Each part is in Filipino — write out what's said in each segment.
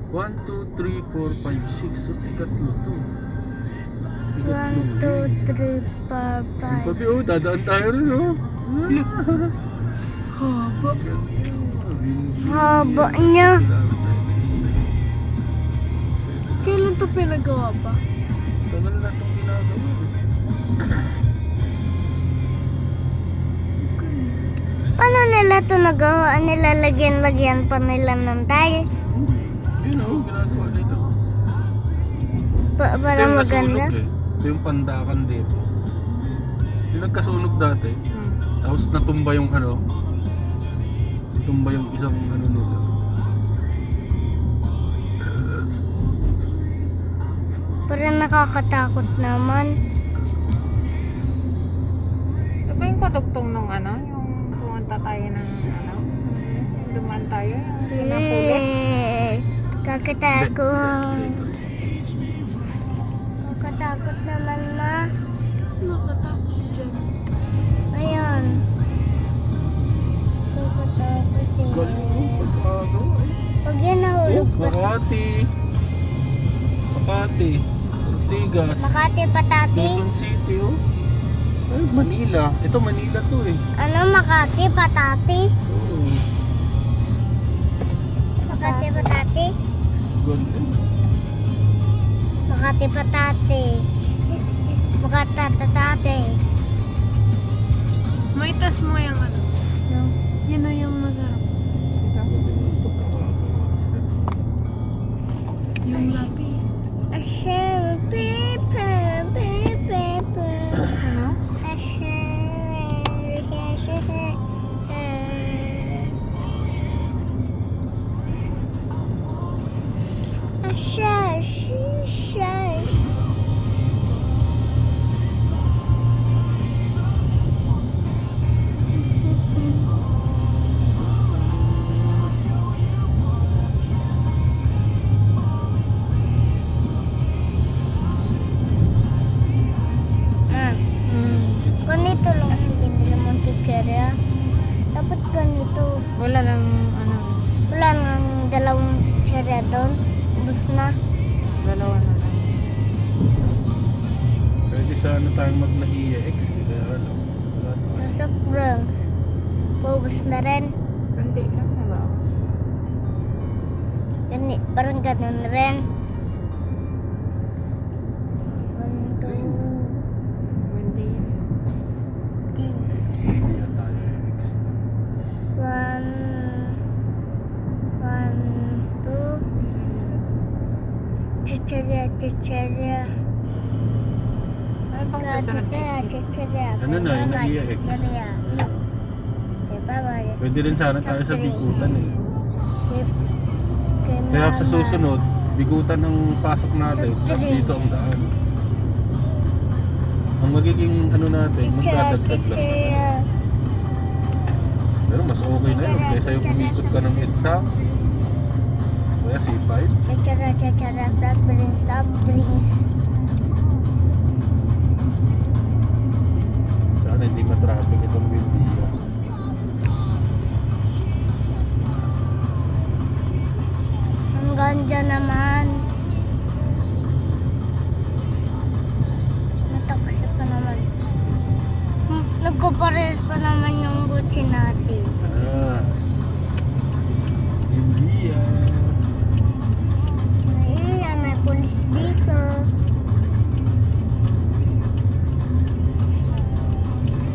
1, 2, 3, 4, 5, 6. So, ikatlo to. 1, 2, 3, 4, 5. Papi, oh, dadaan tayo rin, oh. Haba. Haba niya. Kailan to pinagawa pa? Tagal na itong ginagawa. Paano nila to nagawa? Nilalagyan-lagyan pa nila ng tiles? Yun, oh, ginagawa nito. Para Ito yung maganda? nasunog, eh. Ito yung pandakan dito. Yung nagkasunog dati. Tapos natumba yung ano. Natumba yung isang ano nila. Parang nakakatakot naman. Ito ba yung patugtong ng ano? Yung pumunta tayo ng ano? Yung dumaan tayo? Yung pinapulot? Kakatakot. Kakatakot naman, ma. Nakatakot dyan. Ayan. Kakatakot eh. Galing mo, pagkagawa eh. Pag yan nahulog pa. Makati. Makati. Ortigas. Makati patati. Quezon City, oh. Ay, Manila. Ito Manila to eh. Ano Makati patati? Oo. Makati patati. Galing. Makati patati. Makati patati. May tas mo yung ano? Yun na yung masarap. Yung lapis. A share of paper, paper. Ano? A share. A share. Ganito lang yung binili mong chichirya. Dapat ganito. Wala lang ano. Wala nang dalawang chichirya doon. Ubus na. Dalawa na lang. Pwede sana tayong magnahiya X. Kaya ano. Wala tayo. Nasa brang. Paubos na rin. Kundi lang na ba? Parang ganun rin. 1, 2, Kundi. 3. Nahiya tayo X. 1, 2. Chichirya. Ano pang susunod exit? Chichirya. Ano na, yung nahiya X. Chichirya. Ayun. Diba ba? Pwede rin sana tayo sa bigutan eh. Kaya sa susunod, bigutan ang pasok natin. Tapos dito ang daan. Ang magiging ano natin, magdadagdag lang. Pero mas okay na yun. Kaysa yung umikot ka ng EDSA. Kaya C5. Chichirya. Flat drinks. Soft drinks. Sana hindi matraffic itong Windia. Ang ganja naman. Nataksi pa naman. Nagkupares pa naman yung butsi natin. Ah. Windia. Ayan, may pulis dito.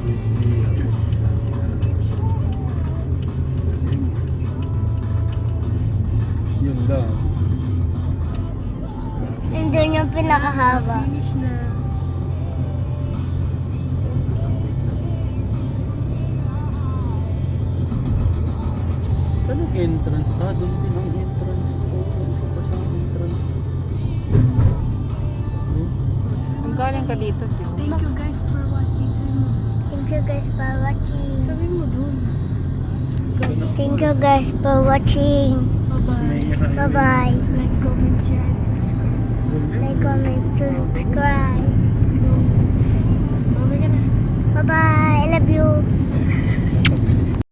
Windia. Yun lang. Andun yung pinakahaba. Saan ang entrance? Doon din ang entrance. Isa pa siyang entrance. Kung galing ka dito, Thank you guys for watching. Sabi mo dun. Thank you guys for watching. Bye-bye. Like, comment, share, and subscribe. Like, comment, subscribe.